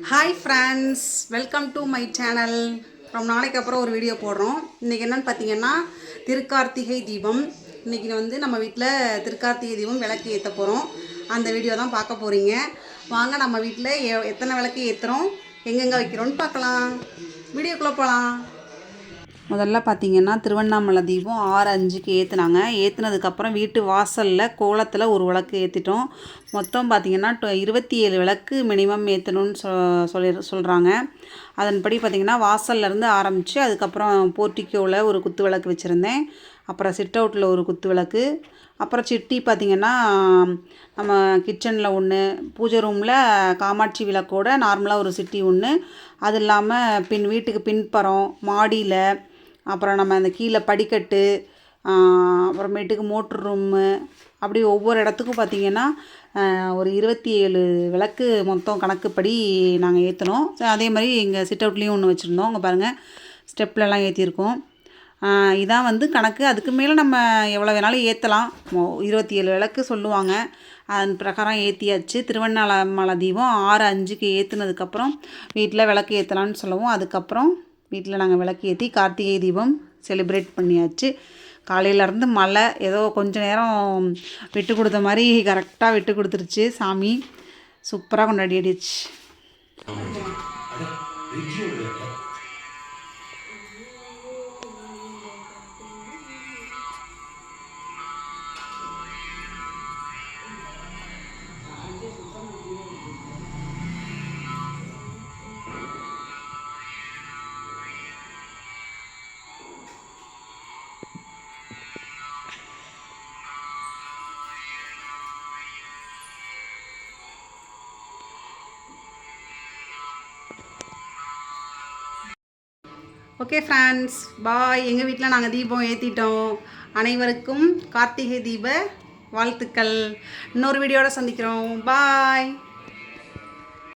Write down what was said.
Hi friends, welcome to my channel. ரொம்ப நாளைக்கு அப்புறம் ஒரு வீடியோ போடுறோம். இன்றைக்கி என்னென்னு பார்த்தீங்கன்னா திருக்கார்த்திகை தீபம். இன்றைக்கி நம்ம வீட்டில் திருக்கார்த்திகை தீபம் விளக்கு ஏற்ற போகிறோம். அந்த வீடியோ தான் பார்க்க போகிறீங்க. வாங்க நம்ம வீட்டில் எத்தனை விளக்கு ஏற்றுறோம், எங்கெங்கே வைக்கிறோன்னு பார்க்கலாம். வீடியோக்குள்ளே போகலாம். முதல்ல பார்த்திங்கன்னா திருவண்ணாமலை தீபம் 6:05க்கு ஏற்றுனாங்க. ஏற்றுனதுக்கப்புறம் வீட்டு வாசலில் கோலத்தில் ஒரு விளக்கு ஏற்றிட்டோம். மொத்தம் பார்த்திங்கன்னா 27 விளக்கு மினிமம் ஏற்றணும்னு சொல்கிறாங்க. அதன்படி பார்த்திங்கன்னா வாசல்லேருந்து ஆரம்பித்து அதுக்கப்புறம் போர்ட்டிக்கோவில் ஒரு குத்து விளக்கு வச்சுருந்தேன். அப்புறம் சிட் அவுட்டில் ஒரு குத்து விளக்கு, அப்புறம் சிட்டி பார்த்திங்கன்னா நம்ம கிச்சனில் ஒன்று, பூஜை ரூமில் காமாட்சி விளக்கோட நார்மலாக ஒரு சிட்டி ஒன்று, அது இல்லாமல் வீட்டுக்கு பின்புறம் மாடியில், அப்புறம் நம்ம அந்த கீழே படிக்கட்டு, அப்புறமேட்டுக்கு மோட்ரு ரூமு, அப்படி ஒவ்வொரு இடத்துக்கும் பார்த்திங்கன்னா ஒரு 27 விளக்கு மொத்தம் கணக்குப்படி நாங்கள் ஏற்றினோம். அதே மாதிரி எங்கள் சிட் அவுட்லேயும் ஒன்று வச்சுருந்தோம். அங்கே பாருங்கள், ஸ்டெப்லலாம் ஏற்றிருக்கோம். இதான் கணக்கு. அதுக்கு மேலே நம்ம எவ்வளோ வேணாலும் ஏற்றலாம். 27 விளக்கு சொல்லுவாங்க. அதன் பிரகாரம் ஏற்றியாச்சு. திருவண்ணாமலை தீபம் 6:05க்கு ஏற்றுனதுக்கப்புறம் வீட்டில் விளக்கு ஏற்றலான்னு சொல்லவும், அதுக்கப்புறம் வீட்டில் நாங்கள் விளக்கு ஏற்றி கார்த்திகை தீபம் செலிப்ரேட் பண்ணியாச்சு. காலையிலேருந்து மழை, ஏதோ கொஞ்சம் நேரம் விட்டு கொடுத்த மாதிரி கரெக்டாக விட்டு கொடுத்துருச்சு. சாமி சூப்பராக கொண்டாடிடுச்சு. ஓகே ஃப்ரெண்ட்ஸ், பாய். எங்கள் வீட்டில் நாங்கள் தீபம் ஏற்றிட்டோம். அனைவருக்கும் கார்த்திகை தீப வாழ்த்துக்கள். இன்னொரு வீடியோட சந்திக்கிறோம். பாய்.